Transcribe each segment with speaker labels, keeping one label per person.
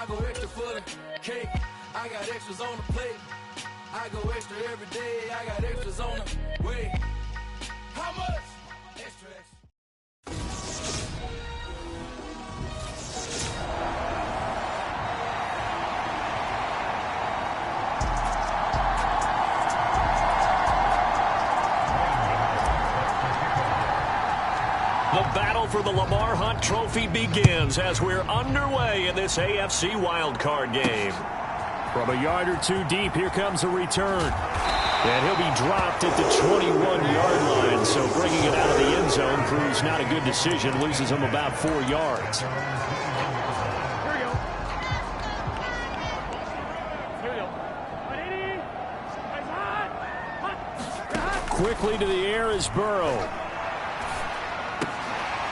Speaker 1: I go extra for the cake. I got extras on the plate. I go extra every day. I got extras on the way. How much? Extra, extra.
Speaker 2: The battle for the Lamar Hunt Trophy begins as we're underway in this AFC wildcard game. From a yard or two deep, here comes a return. And he'll be dropped at the 21-yard line, so bringing it out of the end zone proves not a good decision, loses him about 4 yards. Quickly to the air is Burrow.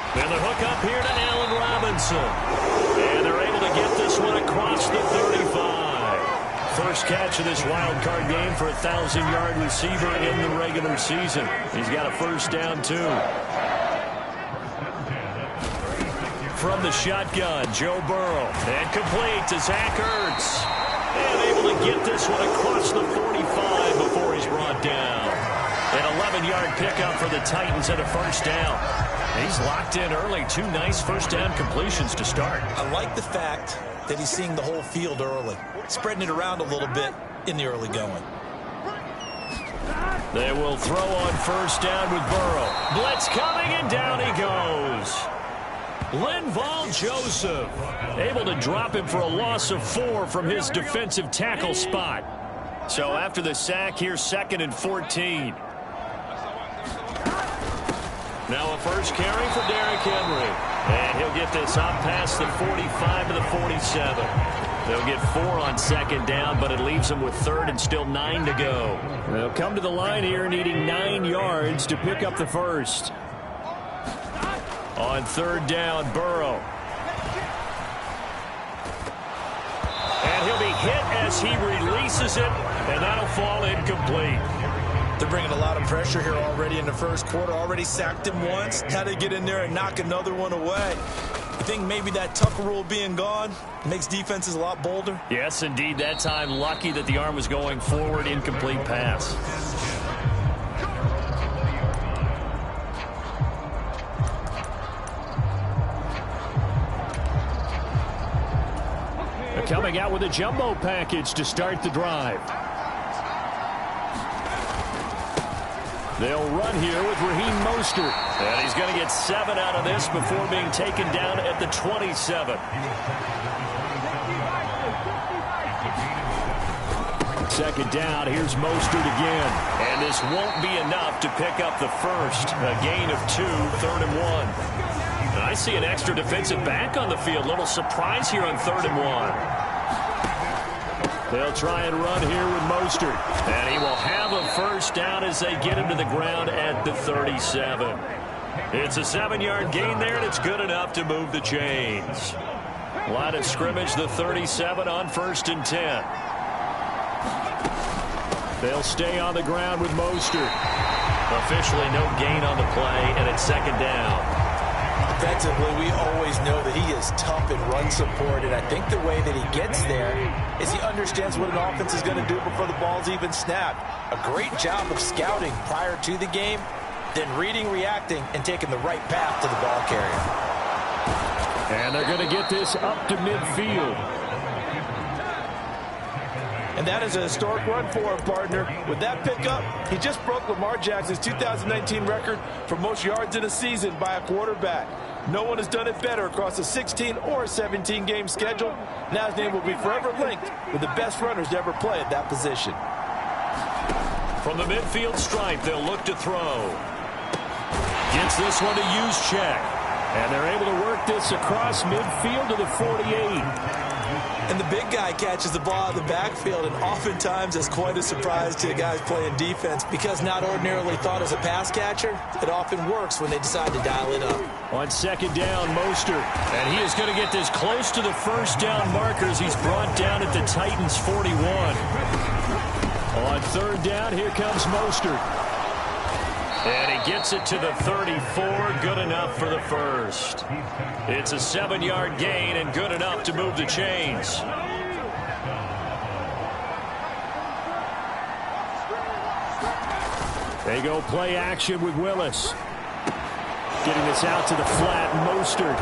Speaker 2: And the hook up here to Allen Robinson. And they're able to get this one across the 35. First catch of this wild card game for a 1,000-yard receiver in the regular season. He's got a first down, too. From the shotgun, Joe Burrow. And complete to Zach Ertz. And able to get this one across the 45 before he's brought down. An 11-yard pickup for the Titans and a first down. He's locked in early. 2 nice first down completions to start.
Speaker 3: I like the fact that he's seeing the whole field early, spreading it around a little bit in the early going.
Speaker 2: They will throw on first down with Burrow. Blitz coming, and down he goes. Linval Joseph able to drop him for a loss of 4 from his defensive tackle spot. So after the sack, here's 2nd and 14. Now a first carry for Derrick Henry. And he'll get this up past the 45 to the 47. They'll get 4 on 2nd down, but it leaves them with 3rd and still 9 to go. They'll come to the line here needing 9 yards to pick up the first. On 3rd down, Burrow. And he'll be hit as he releases it, and that'll fall incomplete.
Speaker 3: They're bringing a lot of pressure here already in the first quarter. Already sacked him once. Had to get in there and knock another one away. I think maybe that Tucker rule being gone makes defenses a lot bolder.
Speaker 2: Yes, indeed. That time, lucky that the arm was going forward. Incomplete pass. They're coming out with a jumbo package to start the drive. They'll run here with Raheem Mostert. And he's going to get 7 out of this before being taken down at the 27. Second down, here's Mostert again. And this won't be enough to pick up the first. A gain of 2, 3rd and 1. And I see an extra defensive back on the field. Little surprise here on 3rd and 1. They'll try and run here with Mostert. And he will have a first down as they get him to the ground at the 37. It's a 7-yard gain there, and it's good enough to move the chains. Line of scrimmage, the 37 on 1st and 10. They'll stay on the ground with Mostert. Officially no gain on the play, and it's 2nd down.
Speaker 3: Defensively, we always know that he is tough in run support, and I think the way that he gets there is he understands what an offense is going to do before the ball's even snapped. A great job of scouting prior to the game, then reading, reacting, and taking the right path to the ball carrier.
Speaker 2: And they're going to get this up to midfield.
Speaker 4: And that is a historic run for him, partner. With that pickup, he just broke Lamar Jackson's 2019 record for most yards in a season by a quarterback. No one has done it better across a 16 or 17-game schedule. Now his name will be forever linked with the best runners to ever play at that position.
Speaker 2: From the midfield stripe, they'll look to throw. Gets this one to Juszczyk. And they're able to work this across midfield to the 48.
Speaker 3: And the big guy catches the ball out of the backfield, and oftentimes it's quite a surprise to the guys playing defense because not ordinarily thought as a pass catcher, it often works when they decide to dial it up.
Speaker 2: On 2nd down, Mostert. And he is going to get this close to the first down markers. He's brought down at the Titans' 41. On 3rd down, here comes Mostert. And he gets it to the 34, good enough for the first. It's a 7-yard gain and good enough to move the chains. They go play action with Willis. Getting this out to the flat, Mostert.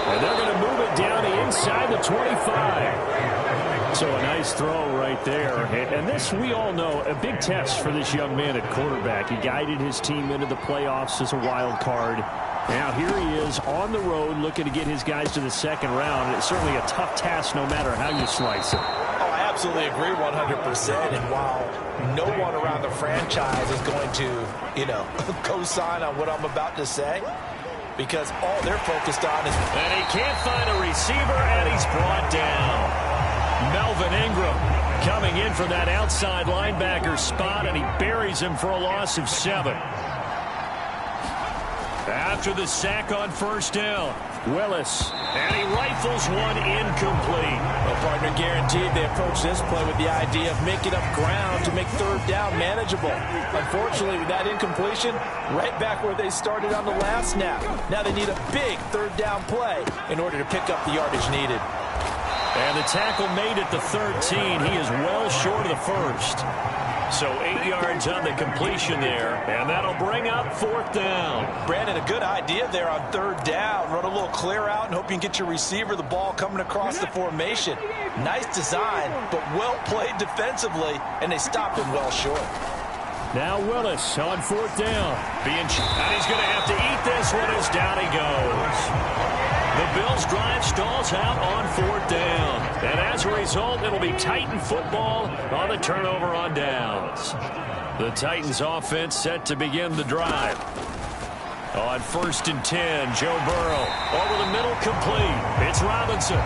Speaker 2: And they're going to move it down to inside the 25. So a nice throw right there. And this, we all know, a big test for this young man at quarterback. He guided his team into the playoffs as a wild card. Now here he is on the road looking to get his guys to the second round. It's certainly a tough task no matter how you slice it.
Speaker 3: Oh, I absolutely agree 100%. And while no one around the franchise is going to, co-sign on what I'm about to say, because all they're focused on is...
Speaker 2: And he can't find a receiver, and he's brought down. Melvin Ingram coming in for that outside linebacker spot, and he buries him for a loss of 7. After the sack on first down, Willis, and he rifles one incomplete.
Speaker 3: Well, partner, guaranteed they approach this play with the idea of making up ground to make third down manageable. Unfortunately, with that incompletion, right back where they started on the last snap. Now they need a big third down play in order to pick up the yardage needed.
Speaker 2: And the tackle made at the 13. He is well short of the first. So 8 yards on the completion there, and that'll bring up fourth down.
Speaker 3: Brandon, a good idea there on third down. Run a little clear out and hope you can get your receiver the ball coming across the formation. Nice design, but well played defensively, and they stopped him well short.
Speaker 2: Now Willis on fourth down. And he's going to have to eat this one as down he goes. The Bills drive stalls out on fourth down. And as a result, it'll be Titan football on the turnover on downs. The Titans offense set to begin the drive. On 1st and 10, Joe Burrow over the middle, complete. It's Robinson.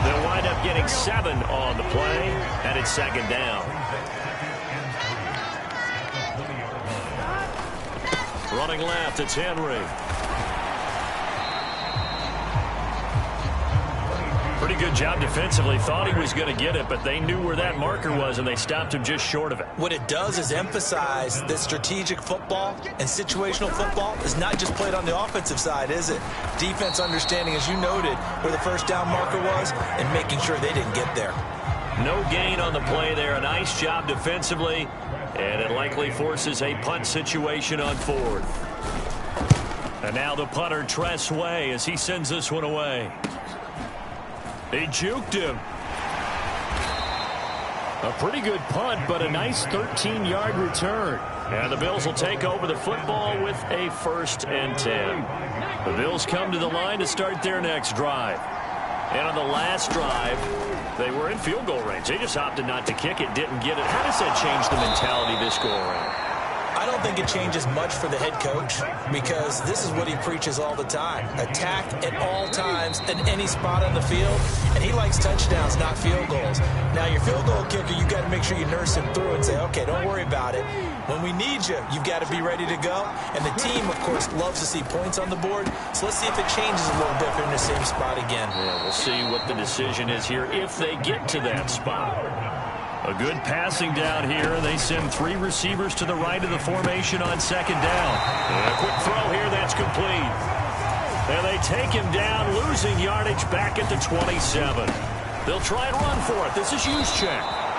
Speaker 2: They'll wind up getting 7 on the play, and it's second down. Running left, it's Henry. Pretty good job defensively. Thought he was going to get it, but they knew where that marker was, and they stopped him just short of it.
Speaker 3: What it does is emphasize that strategic football and situational football is not just played on the offensive side, is it? Defense understanding, as you noted, where the first down marker was and making sure they didn't get there.
Speaker 2: No gain on the play there. A nice job defensively, and it likely forces a punt situation on fourth. And now the punter, Tress Way, as he sends this one away. He juked him. A pretty good punt, but a nice 13-yard return. And the Bills will take over the football with a 1st and 10. The Bills come to the line to start their next drive. And on the last drive, they were in field goal range. They just opted not to kick it, didn't get it. How does that change the mentality this go around?
Speaker 3: I don't think it changes much for the head coach, because this is what he preaches all the time. Attack at all times in any spot on the field, and he likes touchdowns, not field goals. Now, your field goal kicker, you've got to make sure you nurse him through and say, okay, don't worry about it. When we need you, you've got to be ready to go. And the team, of course, loves to see points on the board, so let's see if it changes a little bit if they're in the same spot again.
Speaker 2: Yeah, we'll see what the decision is here if they get to that spot. A good passing down here, and they send 3 receivers to the right of the formation on second down. And a quick throw here, that's complete. And they take him down, losing yardage back at the 27. They'll try and run for it. This is Juszczyk.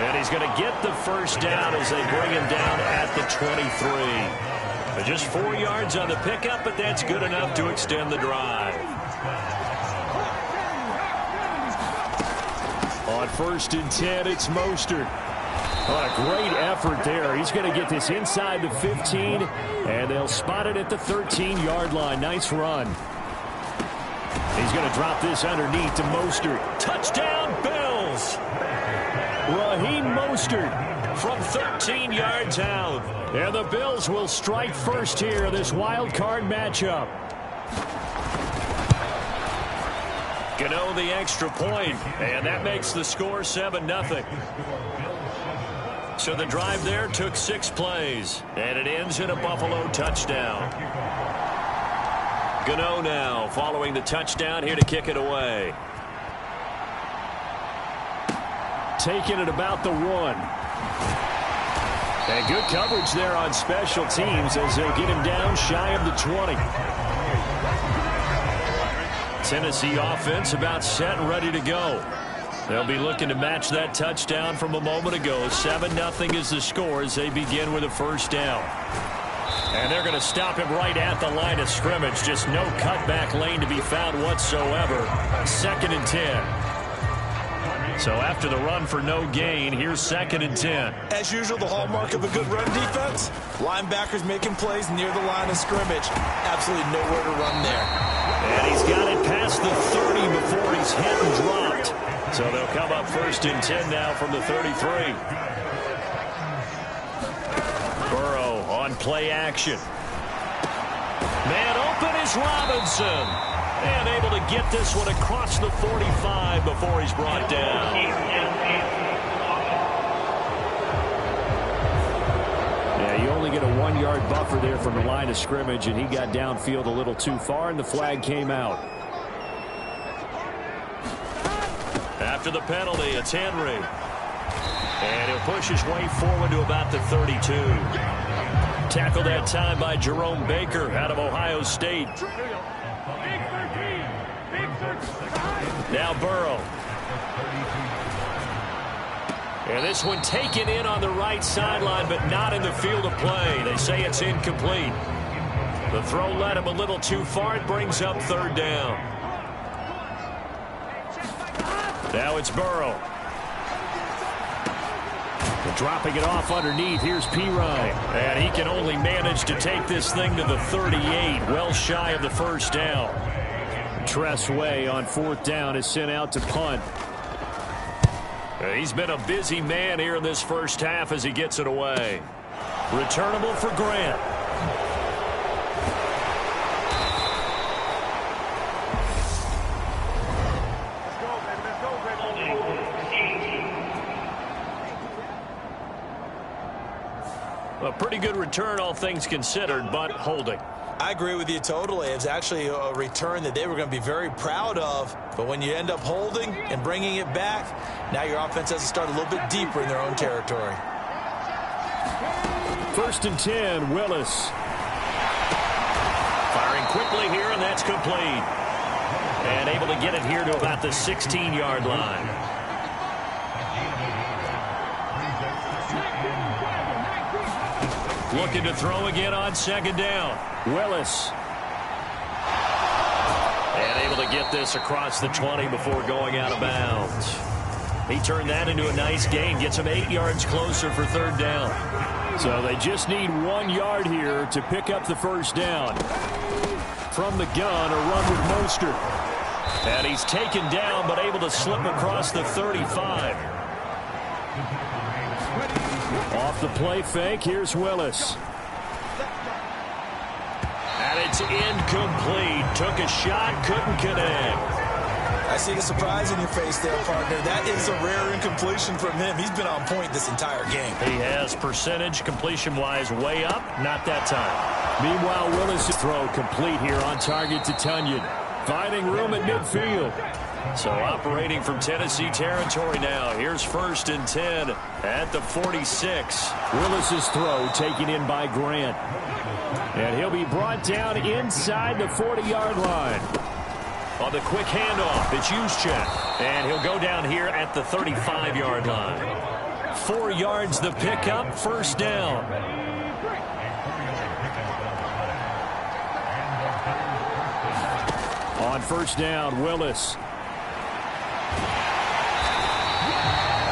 Speaker 2: And he's going to get the first down as they bring him down at the 23. But just 4 yards on the pickup, but that's good enough to extend the drive. On 1st and 10, it's Mostert. What a great effort there. He's going to get this inside the 15, and they'll spot it at the 13-yard line. Nice run. He's going to drop this underneath to Mostert. Touchdown, Bills! Raheem Mostert from 13 yards out. And the Bills will strike first here in this wild card matchup. Gano the extra point, and that makes the score 7-0. So the drive there took 6 plays, and it ends in a Buffalo touchdown. Gano now following the touchdown here to kick it away. Taking it about the 1. And good coverage there on special teams as they'll get him down shy of the 20. Tennessee offense about set and ready to go. They'll be looking to match that touchdown from a moment ago. 7-0 is the score as they begin with a first down. And they're going to stop him right at the line of scrimmage. Just no cutback lane to be found whatsoever. 2nd and 10. So after the run for no gain, here's 2nd and 10.
Speaker 4: As usual, the hallmark of a good run defense, linebackers making plays near the line of scrimmage. Absolutely nowhere to run there.
Speaker 2: And he's got it past the 30 before he's hit and dropped. So they'll come up 1st and 10 now from the 33. Burrow on play action. Man open is Robinson. And able to get this one across the 45 before he's brought down. Yeah, you only get a 1-yard buffer there from the line of scrimmage, and he got downfield a little too far, and the flag came out. After the penalty, it's Henry. And he'll push his way forward to about the 32. Tackled that time by Jerome Baker out of Ohio State. Now Burrow. And this one taken in on the right sideline, but not in the field of play. They say it's incomplete. The throw led him a little too far. It brings up 3rd down. Now it's Burrow. Dropping it off underneath. Here's Pirine. And he can only manage to take this thing to the 38. Well shy of the first down. Tress Way on 4th down is sent out to punt. He's been a busy man here in this first half as he gets it away. Returnable for Grant. A pretty good return, all things considered, but holding.
Speaker 3: I agree with you totally. It's actually a return that they were going to be very proud of. But when you end up holding and bringing it back, now your offense has to start a little bit deeper in their own territory.
Speaker 2: 1st and 10, Willis. Firing quickly here, and that's complete. And able to get it here to about the 16-yard line. Looking to throw again on 2nd down. Willis. And able to get this across the 20 before going out of bounds. He turned that into a nice gain. Gets him 8 yards closer for 3rd down. So they just need 1 yard here to pick up the first down. From the gun, a run with Mostert. And he's taken down, but able to slip across the 35. Off the play fake, here's Willis. And it's incomplete. Took a shot, couldn't connect.
Speaker 3: I see the surprise in your face there, partner. That is a rare incompletion from him. He's been on point this entire game.
Speaker 2: He has percentage completion-wise way up, not that time. Meanwhile, Willis' throw complete here on target to Tunyon. Finding room at midfield. So operating from Tennessee territory now. Here's 1st and 10 at the 46. Willis' throw taken in by Grant. And he'll be brought down inside the 40-yard line. On the quick handoff, it's Juszczyk. And he'll go down here at the 35-yard line. 4 yards the pickup, 1st down. On 1st down, Willis.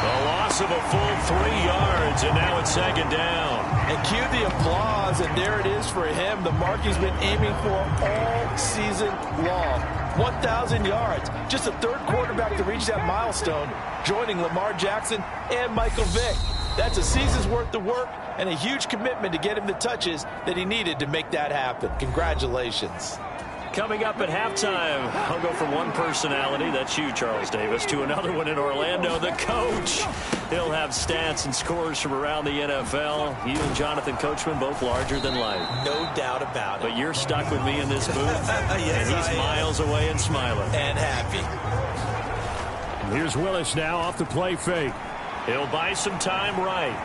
Speaker 2: The loss of a full 3 yards, and now it's 2nd down.
Speaker 4: And cue the applause, and there it is for him. The mark he's been aiming for all season long. 1,000 yards. Just the 3rd quarterback to reach that milestone, joining Lamar Jackson and Michael Vick. That's a season's worth of work and a huge commitment to get him the touches that he needed to make that happen. Congratulations.
Speaker 2: Coming up at halftime, I'll go from one personality, that's you, Charles Davis, to another one in Orlando, the coach. He'll have stats and scores from around the NFL. You and Jonathan Coachman, both larger than life.
Speaker 3: No doubt about it.
Speaker 2: But you're stuck with me in this booth,
Speaker 3: yes,
Speaker 2: and he's miles away and smiling.
Speaker 3: And happy.
Speaker 2: Here's Willis now off the play fake. He'll buy some time right.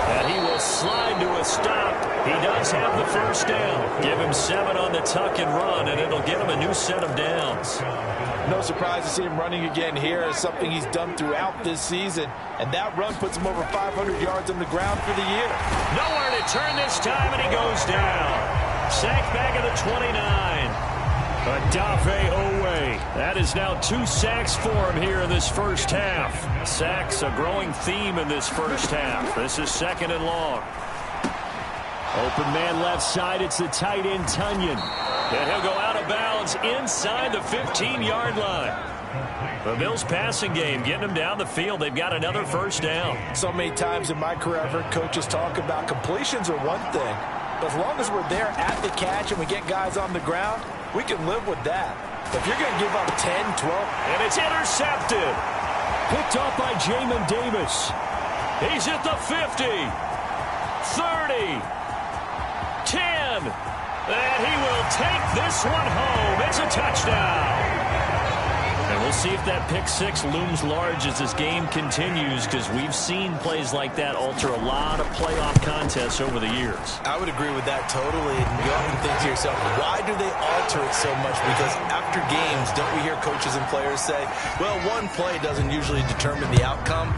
Speaker 2: And he will slide to a stop. He does have the first down. Give him 7 on the tuck and run, and it'll get him a new set of downs.
Speaker 4: No surprise to see him running again here. It's something he's done throughout this season. And that run puts him over 500 yards on the ground for the year.
Speaker 2: Nowhere to turn this time, and he goes down. Sacked back at the 29. Adafe Owe. That is now 2 sacks for him here in this first half. Sacks, a growing theme in this first half. This is 2nd and long. Open man left side. It's the tight end, Tunyon. And he'll go out of bounds inside the 15-yard line. The Bills passing game getting them down the field. They've got another first down.
Speaker 4: So many times in my career I've heard coaches talk about completions are one thing. But as long as we're there at the catch and we get guys on the ground, we can live with that. But if you're going to give up 10, 12.
Speaker 2: And it's intercepted. Picked off by Jamin Davis. He's at the 50. 30. 10. And he will take this one home. It's a touchdown. And we'll see if that pick 6 looms large as this game continues, because we've seen plays like that alter a lot of playoff contests over the years.
Speaker 3: I would agree with that totally. And you often think to yourself, why do they alter it so much? Because after games, don't we hear coaches and players say, well, one play doesn't usually determine the outcome.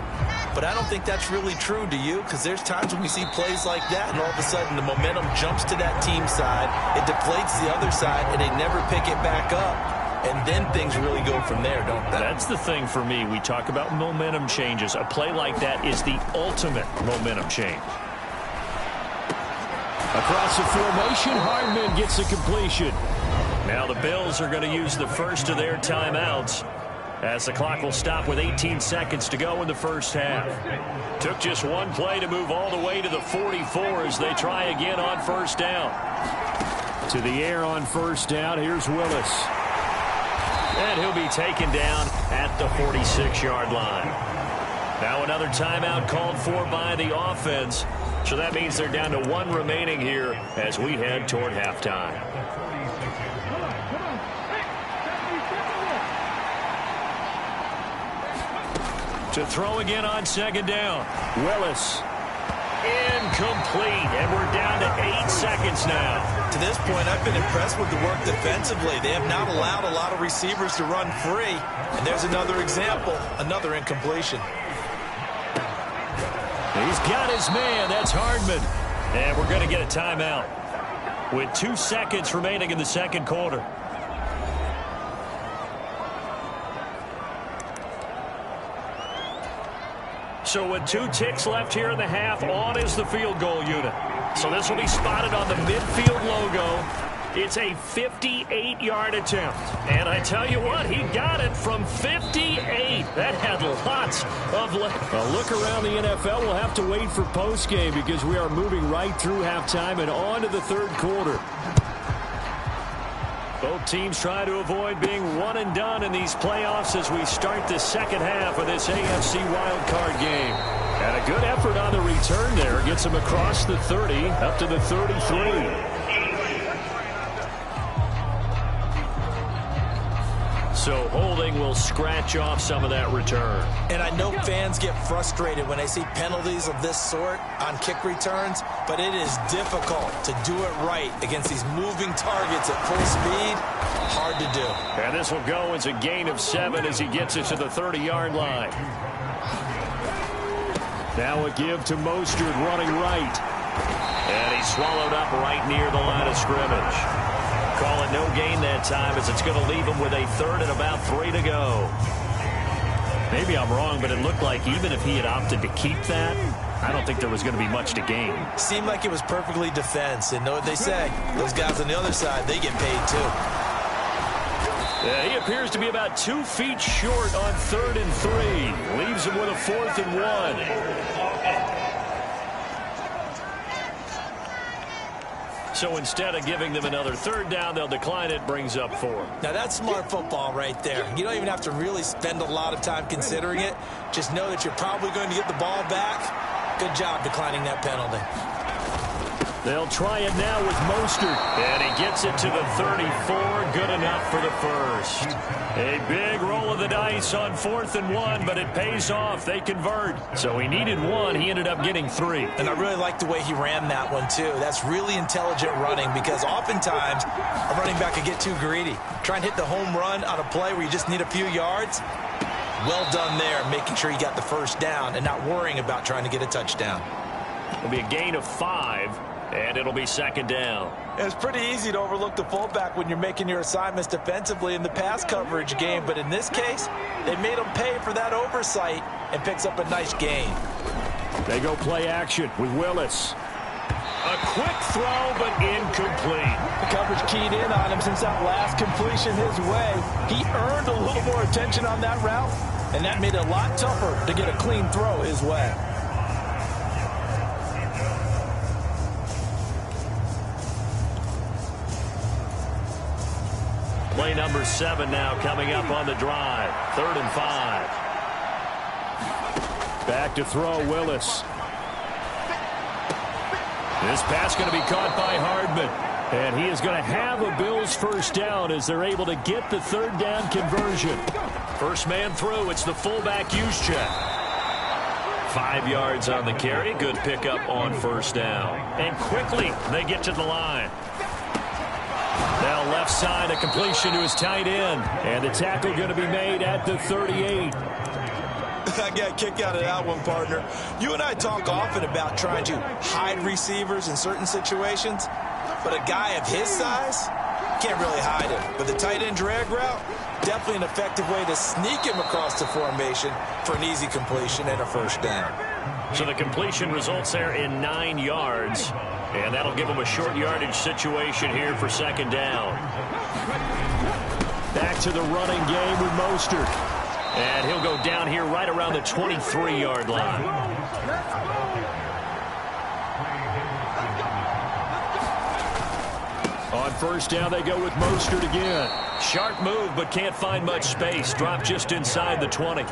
Speaker 3: But I don't think that's really true, do you? Because there's times when we see plays like that, and all of a sudden the momentum jumps to that team side, it deflates the other side, and they never pick it back up. And then things really go from there, don't they?
Speaker 2: That's the thing for me. We talk about momentum changes. A play like that is the ultimate momentum change. Across the formation, Hardman gets the completion. Now the Bills are going to use the first of their timeouts, as the clock will stop with 18 seconds to go in the first half. Took just one play to move all the way to the 44 as they try again on first down. To the air on first down, here's Willis. And he'll be taken down at the 46-yard line. Now another timeout called for by the offense. So that means they're down to 1 remaining here as we head toward halftime. To throw again on 2nd down. Willis. Incomplete. And we're down to 8 seconds now.
Speaker 3: To this point, I've been impressed with the work defensively. They have not allowed a lot of receivers to run free. And there's another example, another incompletion.
Speaker 2: He's got his man. That's Hardman. And we're going to get a timeout with 2 seconds remaining in the second quarter. So with 2 ticks left here in the half, on is the field goal unit. So this will be spotted on the midfield logo. It's a 58-yard attempt. And I tell you what, he got it from 58. That had lots of a look around the NFL. We'll have to wait for postgame because we are moving right through halftime and on to the third quarter. Both teams try to avoid being one and done in these playoffs as we start the second half of this AFC wildcard game. And a good effort on the return there. Gets him across the 30 up to the 33. So holding will scratch off some of that return.
Speaker 3: And I know fans get frustrated when they see penalties of this sort on kick returns, but it is difficult to do it right against these moving targets at full speed. Hard to do.
Speaker 2: And this will go as a gain of 7 as he gets it to the 30-yard line. Now a give to Mostert running right. And he's swallowed up right near the line of scrimmage. Call it no gain that time as it's going to leave him with a 3rd and about 3 to go. Maybe I'm wrong, but it looked like even if he had opted to keep that, I don't think there was going to be much to gain.
Speaker 3: Seemed like it was perfectly defense. And know what they say, those guys on the other side, they get paid too.
Speaker 2: Yeah, he appears to be about 2 feet short on 3rd and 3. Leaves him with a 4th and 1. So instead of giving them another 3rd down, they'll decline it, brings up 4.
Speaker 3: Now that's smart football right there. You don't even have to really spend a lot of time considering it. Just know that you're probably going to get the ball back. Good job declining that penalty.
Speaker 2: They'll try it now with Mostert. And he gets it to the 34. Good enough for the first. A big roll of the dice on 4th and 1, but it pays off. They convert. So he needed 1. He ended up getting 3.
Speaker 3: And I really like the way he ran that one, too. That's really intelligent running because oftentimes a running back can get too greedy. Try and hit the home run on a play where you just need a few yards. Well done there, making sure you got the first down and not worrying about trying to get a touchdown.
Speaker 2: It'll be a gain of 5. And it'll be 2nd down.
Speaker 3: It's pretty easy to overlook the fullback when you're making your assignments defensively in the pass coverage game. But in this case, they made him pay for that oversight and picks up a nice gain.
Speaker 2: They go play action with Willis. A quick throw, but incomplete.
Speaker 4: The coverage keyed in on him since that last completion his way. He earned a little more attention on that route, and that made it a lot tougher to get a clean throw his way.
Speaker 2: Play number 7 now coming up on the drive. 3rd and 5. Back to throw, Willis. This pass going to be caught by Hardman. And he is going to have a Bills first down as they're able to get the 3rd down conversion. First man through, it's the fullback Juszczyk. 5 yards on the carry. Good pickup on first down. And quickly they get to the line. Now left side, a completion to his tight end. And the tackle going to be made at the 38.
Speaker 3: I got a kick out of that one, partner. You and I talk often about trying to hide receivers in certain situations. But a guy of his size, can't really hide him. But the tight end drag route, definitely an effective way to sneak him across the formation for an easy completion and a first down.
Speaker 2: So the completion results there in 9 yards. And that'll give him a short yardage situation here for 2nd down. Back to the running game with Mostert. And he'll go down here right around the 23-yard line. On first down, they go with Mostert again. Sharp move, but can't find much space. Drop just inside the 20.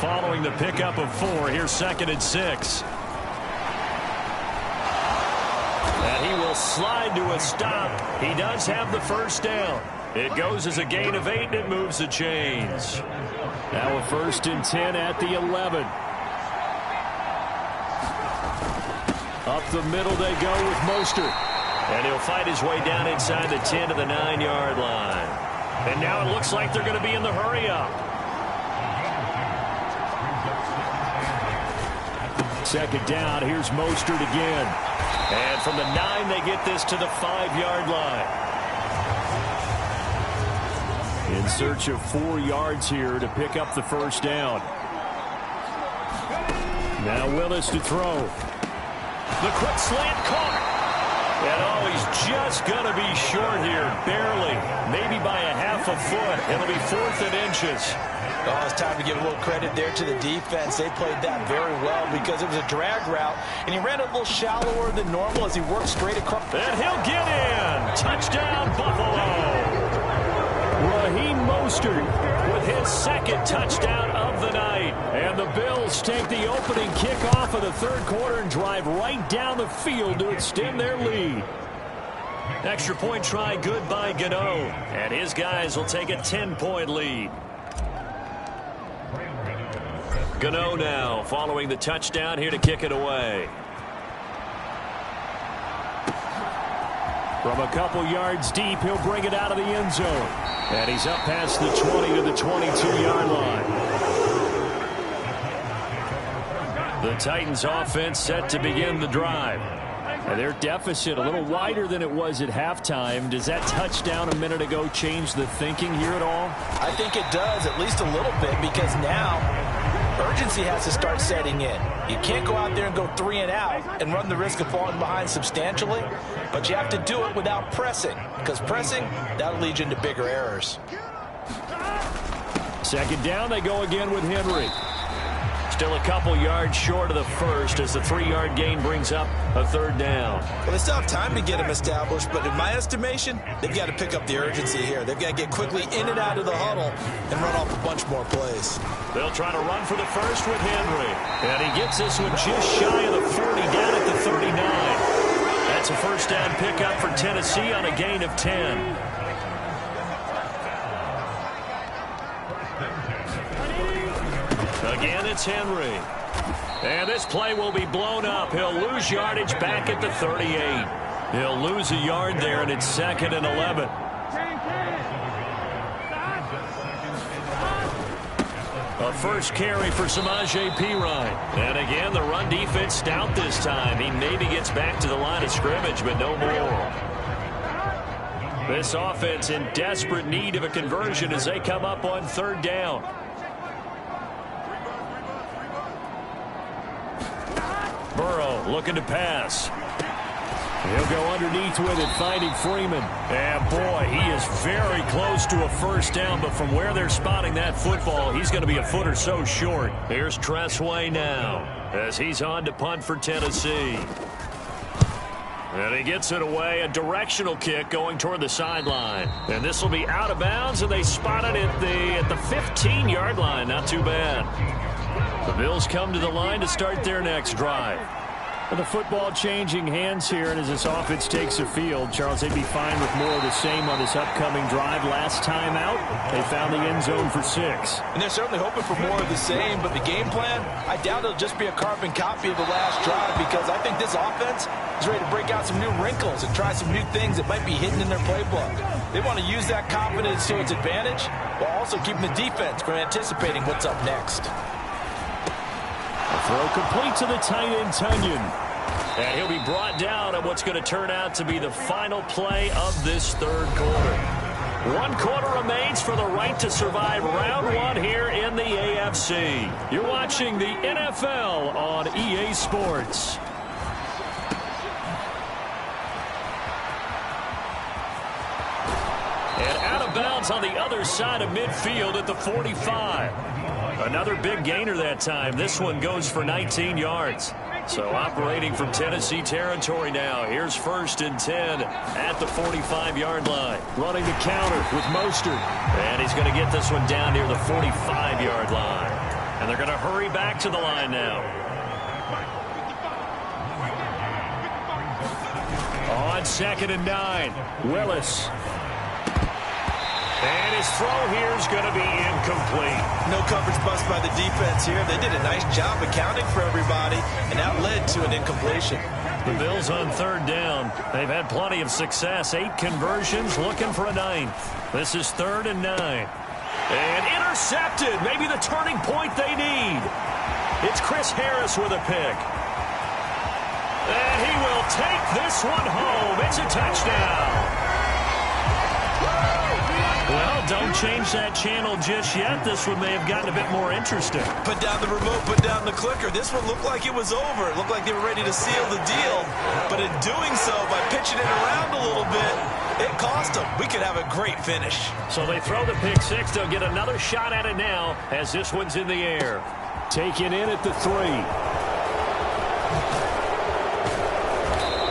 Speaker 2: Following the pickup of 4, here's 2nd and 6. And he will slide to a stop. He does have the first down. It goes as a gain of 8, and it moves the chains. Now a 1st and 10 at the 11. Up the middle they go with Mostert. And he'll fight his way down inside the 10 to the 9-yard line. And now it looks like they're going to be in the hurry-up. 2nd down, here's Mostert again. And from the 9, they get this to the 5-yard line. In search of 4 yards here to pick up the first down. Now Willis to throw. The quick slant caught. And oh, he's just going to be short here, barely. Maybe by a half a foot. It'll be 4th and inches.
Speaker 3: Oh, it's time to give a little credit there to the defense. They played that very well because it was a drag route, and he ran a little shallower than normal as he worked straight across.
Speaker 2: And he'll get in. Touchdown, Buffalo. Raheem Mostert with his 2nd touchdown of the night. And the Bills take the opening kickoff of the 3rd quarter and drive right down the field to extend their lead. Extra point try good by Gano. And his guys will take a 10-point lead. Gano now following the touchdown here to kick it away. From a couple yards deep, he'll bring it out of the end zone. And he's up past the 20 to the 22-yard line. The Titans offense set to begin the drive. And their deficit a little wider than it was at halftime. Does that touchdown a minute ago change the thinking here at all?
Speaker 3: I think it does, at least a little bit, because now urgency has to start setting in. You can't go out there and go 3 and out and run the risk of falling behind substantially, but you have to do it without pressing, because pressing, that'll lead you into bigger errors.
Speaker 2: 2nd down, they go again with Henry. Still a couple yards short of the first as the 3-yard gain brings up a 3rd down.
Speaker 3: Well, they still have time to get him established, but in my estimation, they've got to pick up the urgency here. They've got to get quickly in and out of the huddle and run off a bunch more plays.
Speaker 2: They'll try to run for the first with Henry. And he gets this one just shy of the 40, down at the 39. And That's a first down pickup for Tennessee on a gain of 10. Again, it's Henry. And this play will be blown up. He'll lose yardage back at the 38. He'll lose a yard there, and it's 2nd and 11. A first carry for Samaje Perine. And again, the run defense stout this time. He maybe gets back to the line of scrimmage, but no more. This offense in desperate need of a conversion as they come up on 3rd down. Burrow looking to pass. He'll go underneath with it, finding Freeman. And boy, he is very close to a first down, but from where they're spotting that football, he's going to be a foot or so short. Here's Tressway now as he's on to punt for Tennessee. And he gets it away, a directional kick going toward the sideline. And this will be out of bounds, and they spot it at the 15-yard line. Not too bad. The Bills come to the line to start their next drive. Well, the football changing hands here, and as this offense takes the field, Charles, they'd be fine with more of the same on this upcoming drive. Last time out, they found the end zone for 6.
Speaker 4: And they're certainly hoping for more of the same, but the game plan, I doubt it'll just be a carbon copy of the last drive, because I think this offense is ready to break out some new wrinkles and try some new things that might be hidden in their playbook. They want to use that confidence to its advantage, while also keeping the defense from anticipating what's up next.
Speaker 2: Throw complete to the tight end, Tunyon. And he'll be brought down on what's going to turn out to be the final play of this 3rd quarter. 1 quarter remains for the right to survive round 1 here in the AFC. You're watching the NFL on EA Sports. And out of bounds on the other side of midfield at the 45. Another big gainer that time. This one goes for 19 yards. So operating from Tennessee territory now. Here's 1st and 10 at the 45-yard line. Running the counter with Mostert. And he's going to get this one down near the 45-yard line. And they're going to hurry back to the line now. On 2nd and 9, Willis. And his throw here is going to be incomplete.
Speaker 4: No coverage bust by the defense here. They did a nice job accounting for everybody, and that led to an incompletion.
Speaker 2: The Bills on 3rd down. They've had plenty of success. 8 conversions, looking for a 9th. This is 3rd and 9. And intercepted. Maybe the turning point they need. It's Chris Harris with a pick. And he will take this one home. It's a touchdown. Well, don't change that channel just yet. This one may have gotten a bit more interesting.
Speaker 4: Put down the remote, put down the clicker. This one looked like it was over. It looked like they were ready to seal the deal. But in doing so, by pitching it around a little bit, it cost them. We could have a great finish.
Speaker 2: So they throw the pick 6. They'll get another shot at it now as this one's in the air. Taken in at the 3.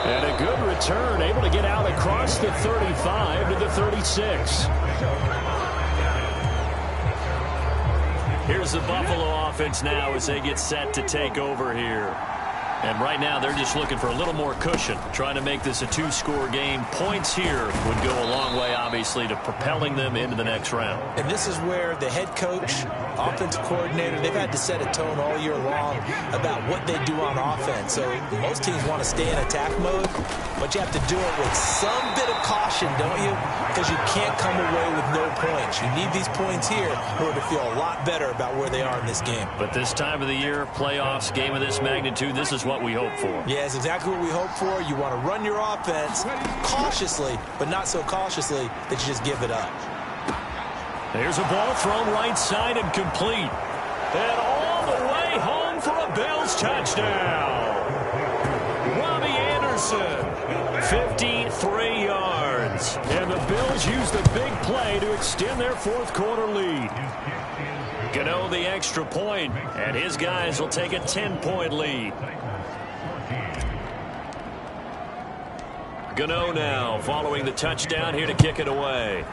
Speaker 2: And a good return, able to get out across the 35 to the 36. Here's the Buffalo offense now as they get set to take over here. And right now they're just looking for a little more cushion, trying to make this a 2-score game. Points here would go a long way, obviously, to propelling them into the next round.
Speaker 3: And this is where the head coach, offensive coordinator, they've had to set a tone all year long about what they do on offense. So most teams want to stay in attack mode, but you have to do it with some bit of caution, don't you? Because you can't come away with no points. You need these points here in order to feel a lot better about where they are in this game.
Speaker 2: But this time of the year, playoffs, game of this magnitude, this is what we hope for.
Speaker 3: Yeah, it's exactly what we hope for. You want to run your offense cautiously, but not so cautiously that you just give it up.
Speaker 2: There's a ball thrown right side and complete. And all the way home for a Bills touchdown. Robbie Anderson, 53 yards. And the Bills use the big play to extend their 4th quarter lead. Gano the extra point, and his guys will take a 10-point lead. Gano now following the touchdown here to kick it away.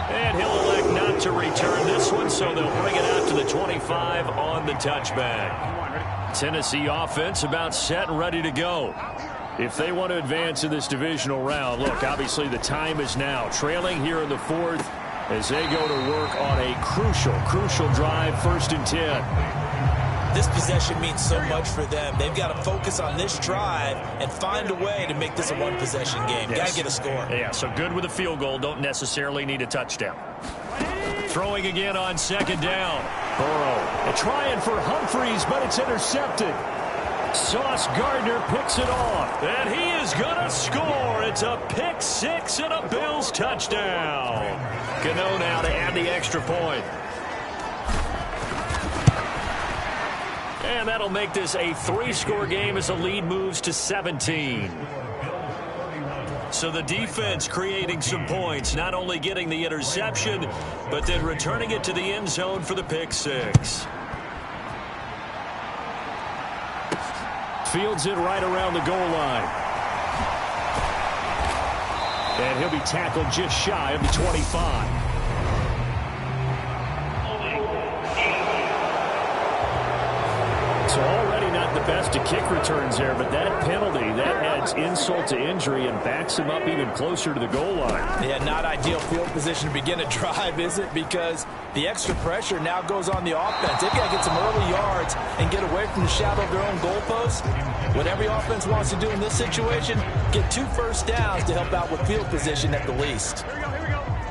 Speaker 2: And he'll elect not to return this one, so they'll bring it out to the 25 on the touchback. Tennessee offense about set and ready to go. If they want to advance in this divisional round, look, obviously the time is now. Trailing here in the fourth as they go to work on a crucial drive, 1st and 10.
Speaker 3: This possession means so much for them. They've got to focus on this drive and find a way to make this a one-possession game.
Speaker 2: Yes.
Speaker 3: Got to get a score.
Speaker 2: Yeah, so good with a field goal. Don't necessarily need a touchdown. Throwing again on 2nd down. Burrow trying for Humphreys, but it's intercepted. Sauce Gardner picks it off, and he is going to score. It's a pick 6 and a Bills touchdown. Gano now to add the extra point. And that'll make this a 3-score game as the lead moves to 17. So the defense creating some points, not only getting the interception, but then returning it to the end zone for the pick 6. Fields it right around the goal line. And he'll be tackled just shy of the 25. So already not the best of kick returns there, but that penalty, that adds insult to injury and backs him up even closer to the goal line.
Speaker 3: Yeah, not ideal field position to begin a drive, is it? Because the extra pressure now goes on the offense. They've got to get some early yards and get away from the shadow of their own goalpost. What every offense wants to do in this situation, get 2 first downs to help out with field position at the least.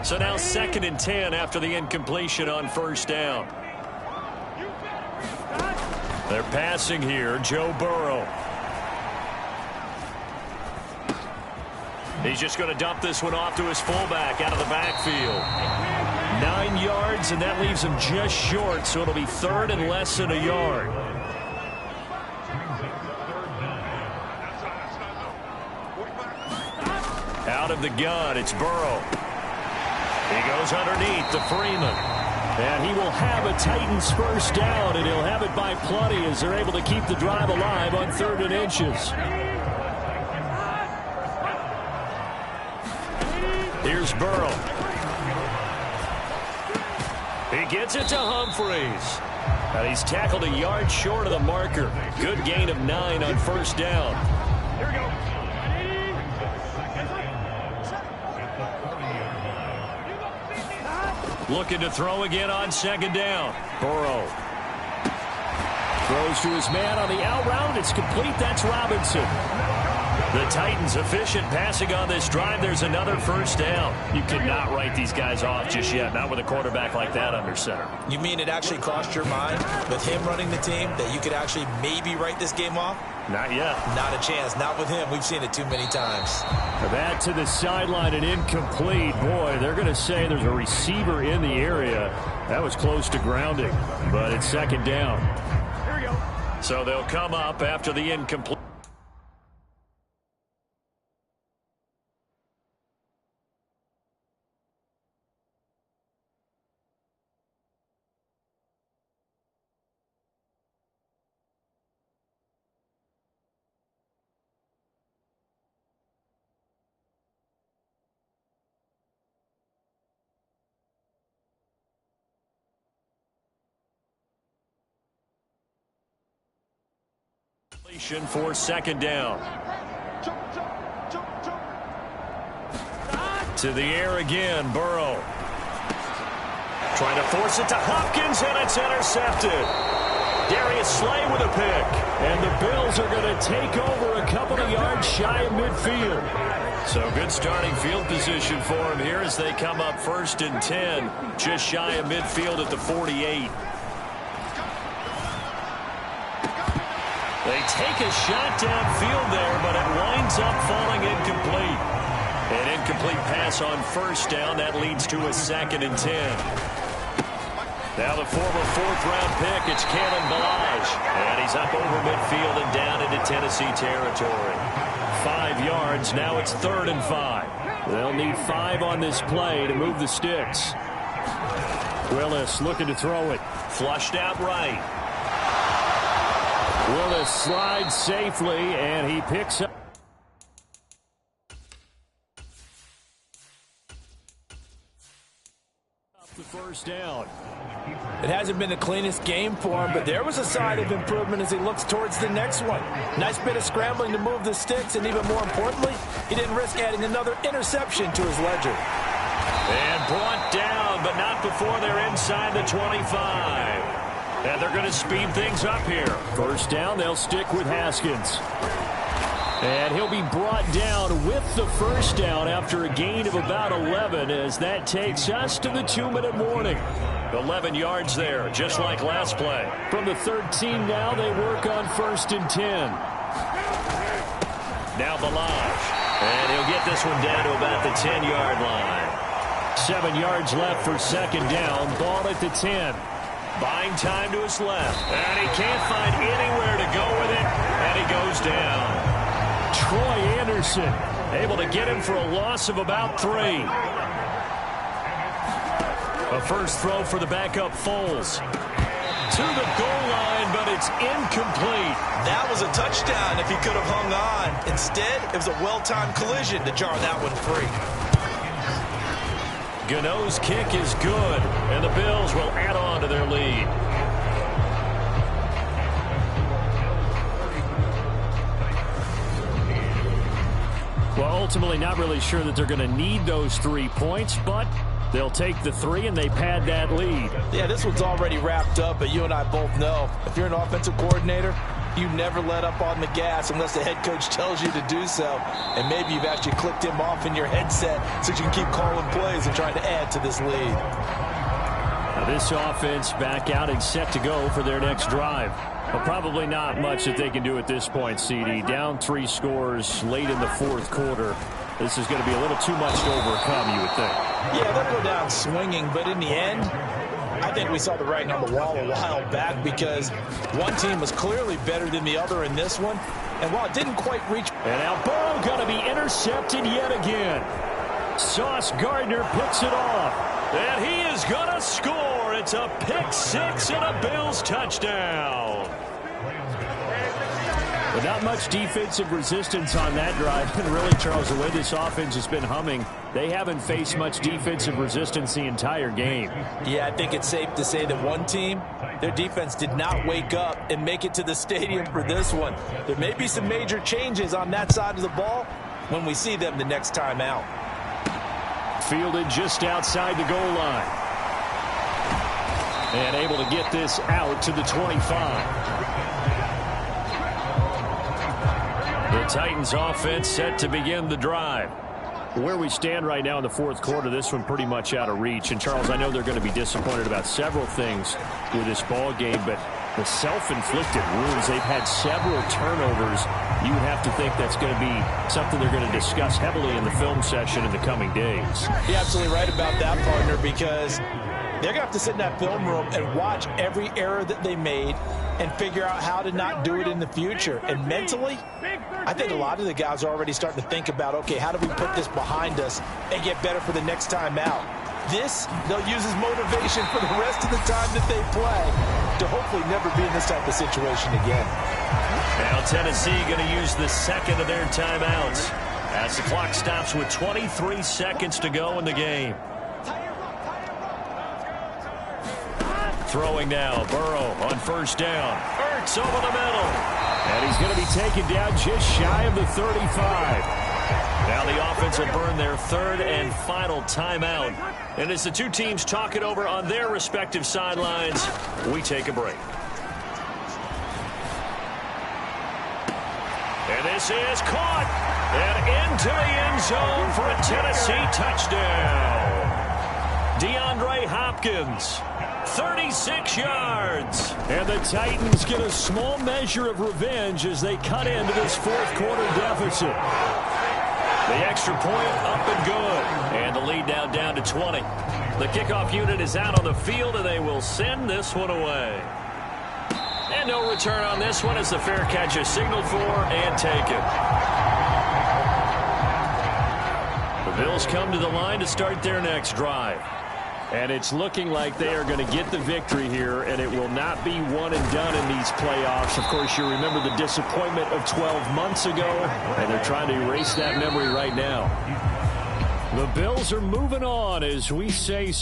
Speaker 2: So now 2nd and 10 after the incompletion on 1st down. They're passing here, Joe Burrow. He's just going to dump this one off to his fullback out of the backfield. 9 yards, and that leaves him just short, so it'll be 3rd and less than a yard. Out of the gun, it's Burrow. He goes underneath to Freeman. And he will have a Titans first down, and he'll have it by plenty as they're able to keep the drive alive on 3rd and inches. Here's Burrow. He gets it to Humphreys. And he's tackled a yard short of the marker. Good gain of 9 on 1st down. Here we go. Looking to throw again on 2nd down. Burrow throws to his man on the out route. It's complete. That's Robinson. The Titans efficient passing on this drive. There's another first down. You cannot write these guys off just yet, not with a quarterback like that under center.
Speaker 3: You mean it actually crossed your mind with him running the team that you could actually maybe write this game off?
Speaker 2: Not yet.
Speaker 3: Not a chance. Not with him. We've seen it too many times.
Speaker 2: That to the sideline and incomplete. Boy, they're going to say there's a receiver in the area. That was close to grounding, but it's 2nd down. Here we go. So they'll come up after the incomplete. For 2nd down. To the air again, Burrow. Trying to force it to Hopkins, and it's intercepted. Darius Slay with a pick. And the Bills are going to take over a couple of yards shy of midfield. So good starting field position for him here as they come up 1st and 10, just shy of midfield at the 48. They take a shot downfield there, but it winds up falling incomplete. An incomplete pass on 1st down. That leads to a 2nd and 10. Now the former 4th-round pick, it's Kalen Ballage. And he's up over midfield and down into Tennessee territory. 5 yards. Now it's 3rd and 5. They'll need 5 on this play to move the sticks. Willis looking to throw it. Flushed out right. Willis slides safely, and he picks up the first down.
Speaker 4: It hasn't been the cleanest game for him, but there was a sign of improvement as he looks towards the next one. Nice bit of scrambling to move the sticks, and even more importantly, he didn't risk adding another interception to his ledger.
Speaker 2: And brought down, but not before they're inside the 25. And they're going to speed things up here. First down, they'll stick with Haskins. And he'll be brought down with the first down after a gain of about 11, as that takes us to the 2-minute warning. 11 yards there, just like last play. From the 13 now, they work on 1st and 10. Now Balaj. And he'll get this one down to about the 10-yard line. 7 yards left for second down. Ball at the 10. Buying time to his left. And he can't find anywhere to go with it. And he goes down. Troy Anderson able to get him for a loss of about 3. A first throw for the backup Foles. To the goal line, but it's incomplete.
Speaker 3: That was a touchdown if he could have hung on. Instead, it was a well-timed collision to jar that one free.
Speaker 2: Gano's kick is good, and the Bills will add on to their lead. Well, ultimately not really sure that they're going to need those 3 points, but they'll take the 3 and they pad that lead.
Speaker 4: Yeah, this one's already wrapped up, but you and I both know if you're an offensive coordinator, you never let up on the gas unless the head coach tells you to do so. And maybe you've actually clicked him off in your headset so you can keep calling plays and trying to add to this lead.
Speaker 2: Now this offense back out and set to go for their next drive. Well, probably not much that they can do at this point, CD. Down 3 scores late in the 4th quarter. This is going to be a little too much to overcome, you would think.
Speaker 4: Yeah, they'll go down swinging, but in the end, I think we saw the writing on the wall a while back because one team was clearly better than the other in this one. And while it didn't quite reach...
Speaker 2: And now Burrow going to be intercepted yet again. Sauce Gardner picks it off. And he is going to score. It's a pick 6 and a Bills touchdown. But not much defensive resistance on that drive. And really, Charles, the way this offense has been humming, they haven't faced much defensive resistance the entire game.
Speaker 4: Yeah, I think it's safe to say that one team, their defense did not wake up and make it to the stadium for this one. There may be some major changes on that side of the ball when we see them the next time out.
Speaker 2: Fielded just outside the goal line. And able to get this out to the 25. The Titans offense set to begin the drive. Where we stand right now in the 4th quarter, this one pretty much out of reach. And, Charles, I know they're going to be disappointed about several things with this ball game, but the self-inflicted wounds, they've had several turnovers. You would have to think that's going to be something they're going to discuss heavily in the film session in the coming days.
Speaker 4: You're absolutely right about that, partner, because they're going to have to sit in that film room and watch every error that they made and figure out how to not do it in the future. And mentally, I think a lot of the guys are already starting to think about, okay, how do we put this behind us and get better for the next time out? This, they'll use as motivation for the rest of the time that they play to hopefully never be in this type of situation again.
Speaker 2: Now Tennessee going to use the second of their timeouts as the clock stops with 23 seconds to go in the game. Throwing now, Burrow on first down. Ertz over the middle. And he's going to be taken down just shy of the 35. Now the offense will burn their 3rd and final timeout. And as the two teams talk it over on their respective sidelines, we take a break. And this is caught. And into the end zone for a Tennessee touchdown. DeAndre Hopkins. 36 yards. And the Titans get a small measure of revenge as they cut into this 4th quarter deficit. The extra point up and good. And the lead now down to 20. The kickoff unit is out on the field, and they will send this one away. And no return on this one as the fair catch is signaled for and taken. The Bills come to the line to start their next drive. And it's looking like they are going to get the victory here, and it will not be one and done in these playoffs. Of course, you remember the disappointment of 12 months ago, and they're trying to erase that memory right now. The Bills are moving on as we say so.